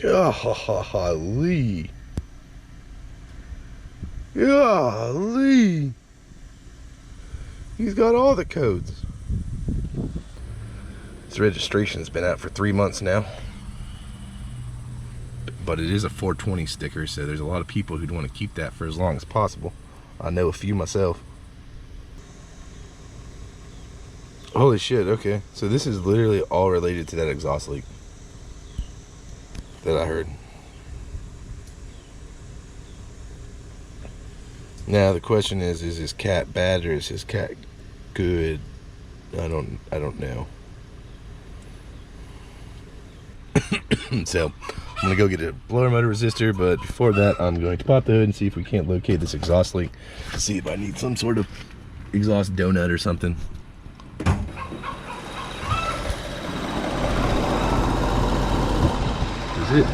Golly. Golly. He's got all the codes. This registration's been out for 3 months now. But it is a 420 sticker, so there's a lot of people who'd want to keep that for as long as possible. I know a few myself. Holy shit, okay. So this is literally all related to that exhaust leak that I heard. Now the question is his cat bad or is his cat good? I don't know. So I'm gonna go get a blower motor resistor, but before that I'm going to pop the hood and see if we can't locate this exhaust leak. See if I need some sort of exhaust donut or something. Is it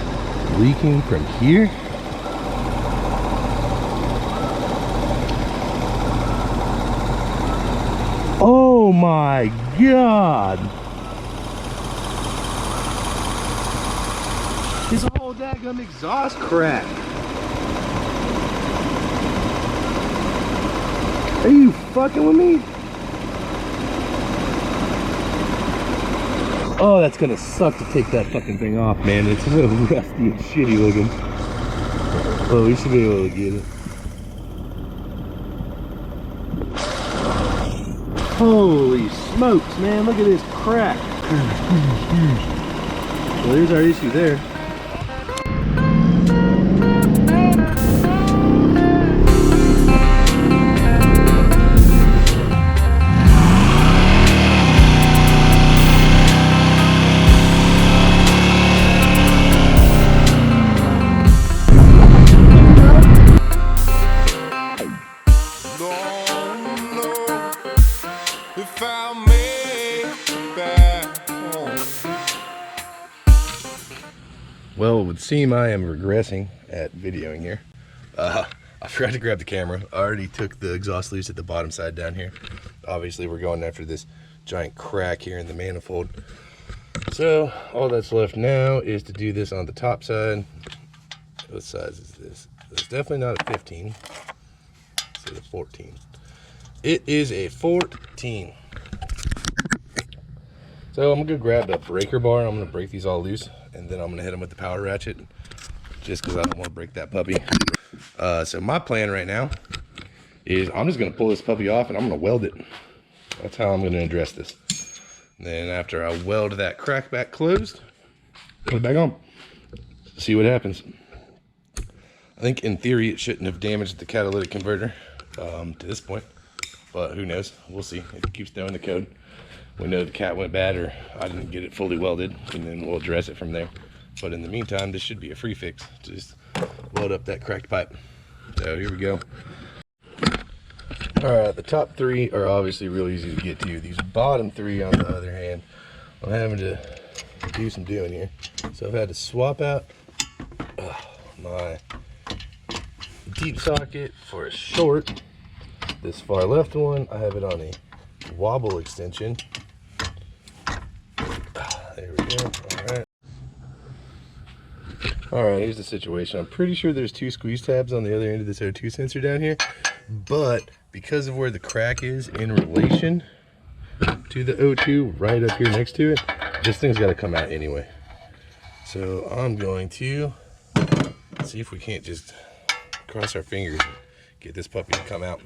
leaking from here? Oh my God! His whole daggum exhaust crack. Are you fucking with me? Oh, that's gonna suck to take that fucking thing off, man. It's so rusty and shitty looking. Oh, we should be able to get it. Holy smokes, man. Look at this crack. Well, there's our issue there. Well, it would seem I am regressing at videoing here. I forgot to grab the camera. I already took the exhaust leads at the bottom side down here. Obviously, we're going after this giant crack here in the manifold. So, all that's left now is to do this on the top side. What size is this? It's definitely not a 15. It's a 14. It is a 14. So I'm gonna grab a breaker bar. I'm gonna break these all loose, and then I'm gonna hit them with the power ratchet, just because I don't want to break that puppy. So my plan right now is I'm just gonna pull this puppy off and I'm gonna weld it. That's how I'm gonna address this. And then after I weld that crack back closed, put it back on. See what happens. I think in theory it shouldn't have damaged the catalytic converter to this point, but who knows? We'll see. If it keeps throwing the code, we know the cat went bad or I didn't get it fully welded, and then we'll address it from there. But in the meantime, this should be a free fix. Just weld up that cracked pipe. So here we go. All right, the top three are obviously real easy to get to. These bottom three, on the other hand, I'm having to do some doing here. So I've had to swap out my deep socket for a short. This far left one, I have it on a wobble extension. There we go. All right, here's the situation. I'm pretty sure there's 2 squeeze tabs on the other end of this O2 sensor down here, but because of where the crack is in relation to the O2 right up here next to it, this thing's got to come out anyway. So I'm going to see if we can't just cross our fingers and get this puppy to come out.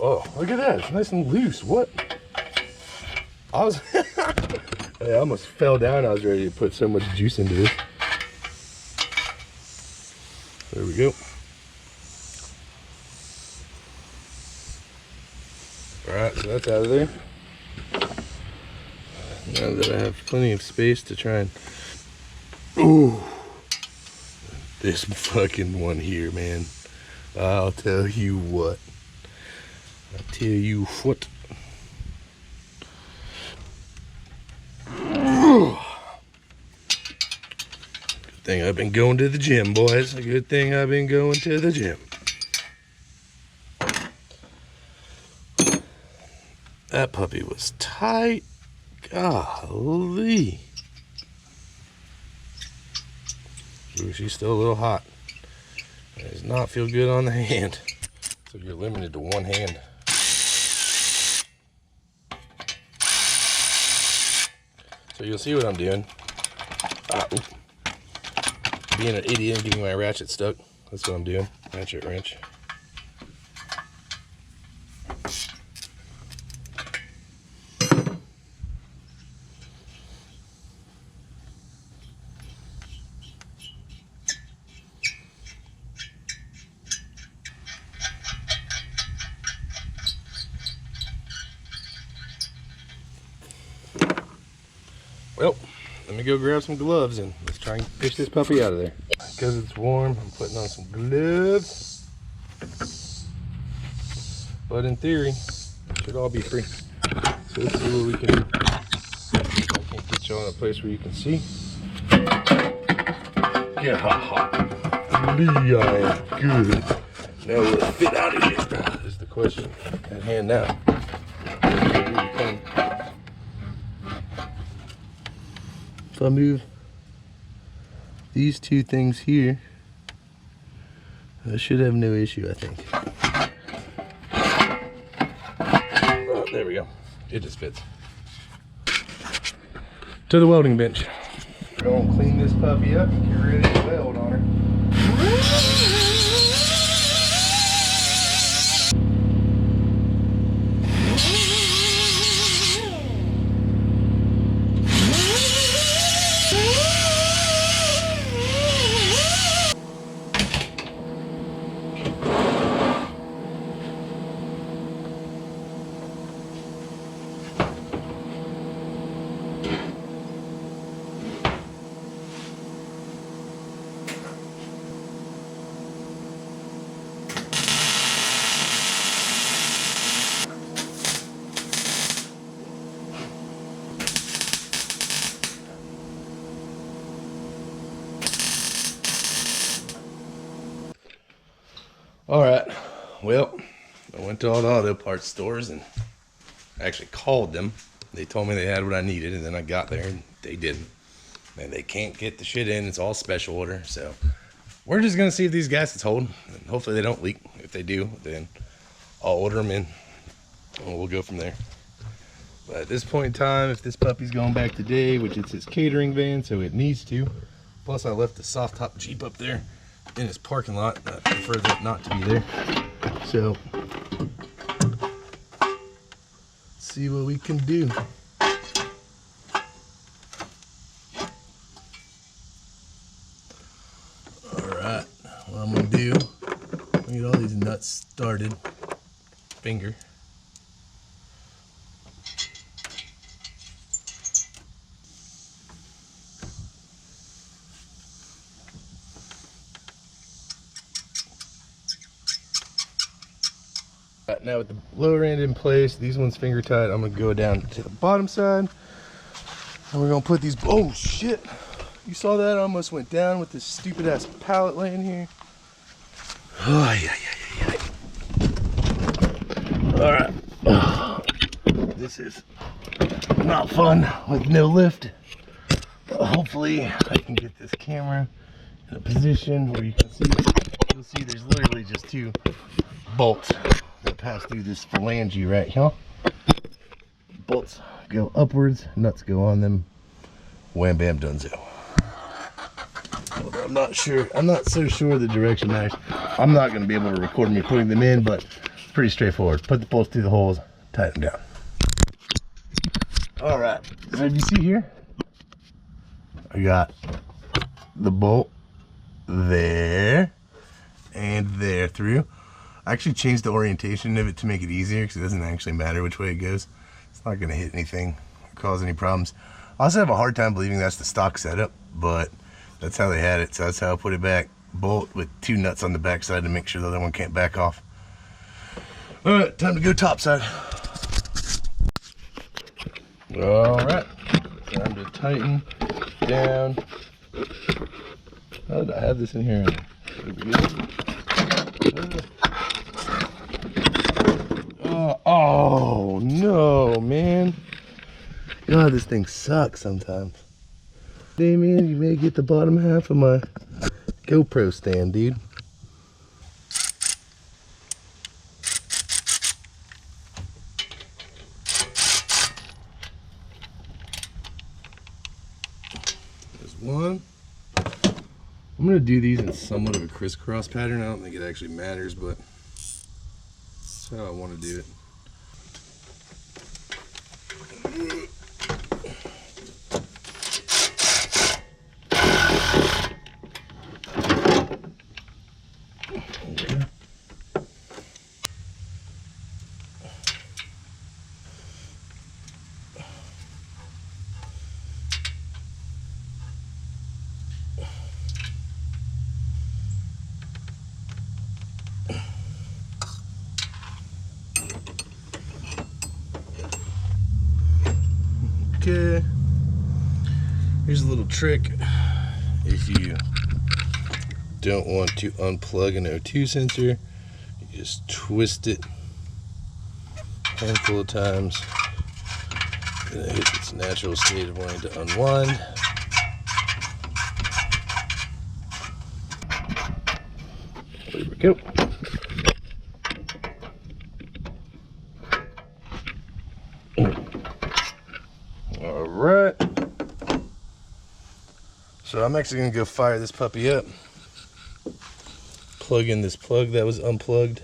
Oh, look at that. It's nice and loose. What? I was I almost fell down. I was ready to put so much juice into this. There we go. Alright, so that's out of there. Now that I have plenty of space to try and... Ooh! This fucking one here, man. I'll tell you what. I'll tell you what. Thing I've been going to the gym, boys. A good thing I've been going to the gym. That puppy was tight. Golly. Ooh, she's still a little hot. It does not feel good on the hand. So you're limited to one hand. So you'll see what I'm doing. Being an idiot and getting my ratchet stuck. That's what I'm doing. Ratchet wrench. Well, let me go grab some gloves and let's try and fish this puppy out of there. Because it's warm, I'm putting on some gloves. But in theory, it should all be free. So let's see what we can do. I can get you in a place where you can see. Yeah, I am good. Now will it fit out of here? Is the question at hand now. If I move these two things here, I should have no issue, I think. Oh, there we go. It just fits. To the welding bench. We're going to clean this puppy up and get ready to weld on her. All right, well, I went to all the auto parts stores and actually called them. They told me they had what I needed, and then I got there and they didn't. And they can't get the shit in. It's all special order. So we're just gonna see if these gaskets hold, and hopefully they don't leak. If they do, then I'll order them in and we'll go from there. But at this point in time, if this puppy's going back today, which it's his catering van, so it needs to. Plus I left the soft top Jeep up there in his parking lot. I prefer that not to be there. So see what we can do. Alright, what I'm gonna do, get all these nuts started. Finger. Right, now with the lower end in place, these ones finger tight, I'm gonna go down to the bottom side and we're gonna put these, oh shit, you saw that? I almost went down with this stupid ass pallet laying here. Oh, yeah. All right, this is not fun with no lift. Hopefully I can get this camera in a position where you can see, you'll see there's literally just two bolts that pass through this phalange right here. Bolts go upwards, nuts go on them. Wham bam dunzo. I'm not sure, I'm not so sure the direction matters. I'm not going to be able to record me putting them in, but it's pretty straightforward. Put the bolts through the holes, tighten them down. All right, so you see here, I got the bolt there and there through. I actually changed the orientation of it to make it easier because it doesn't actually matter which way it goes. It's not going to hit anything or cause any problems. I also have a hard time believing that's the stock setup, but that's how they had it, so that's how I put it back. Bolt with two nuts on the back side to make sure the other one can't back off. All right, time to go top side. All right, time to tighten down How did I have this in here? Oh no, man. God, this thing sucks sometimes. Damien, you may get the bottom half of my GoPro stand, dude. There's one. I'm gonna do these in somewhat of a crisscross pattern. I don't think it actually matters, but that's how I want to do it. Okay, here's a little trick. If you don't want to unplug an O2 sensor, you just twist it a handful of times, and it hits its natural state of wanting to unwind. There we go. Alright, so I'm actually going to go fire this puppy up, plug in this plug that was unplugged.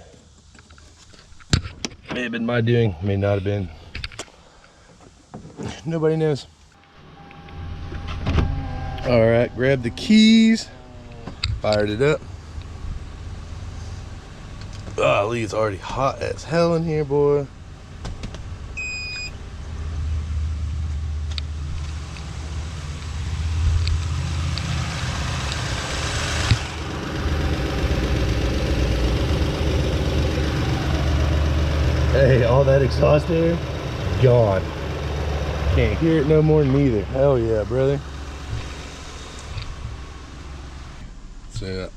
May have been my doing, may not have been. Nobody knows. Alright, grab the keys, fired it up. Golly, it's already hot as hell in here, boy. Hey, all that exhaust air, gone. Can't hear it no more neither. Hell yeah, brother. So,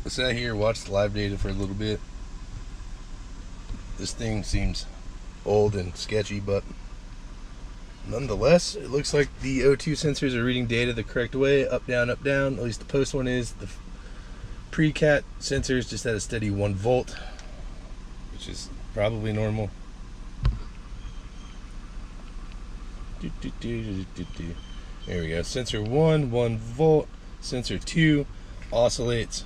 I sat here, watched the live data for a little bit. This thing seems old and sketchy, but nonetheless, it looks like the O2 sensors are reading data the correct way, up, down, up, down. At least the post one is. The pre-cat sensors just at a steady 1 volt, which is probably normal. There we go. Sensor 1, 1 volt. Sensor 2 oscillates.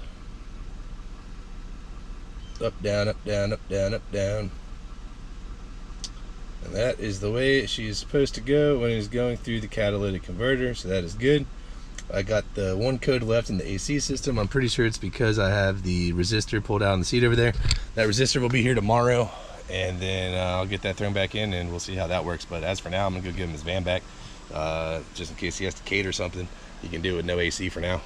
Up, down, up, down, up, down, up, down. And that is the way she's supposed to go when it's going through the catalytic converter, so that is good. I got the one code left in the AC system. I'm pretty sure it's because I have the resistor pulled out on the seat over there. That resistor will be here tomorrow, and then I'll get that thrown back in and we'll see how that works. But as for now, I'm gonna go give him his van back, just in case he has to cate or something. He can do it with no AC for now.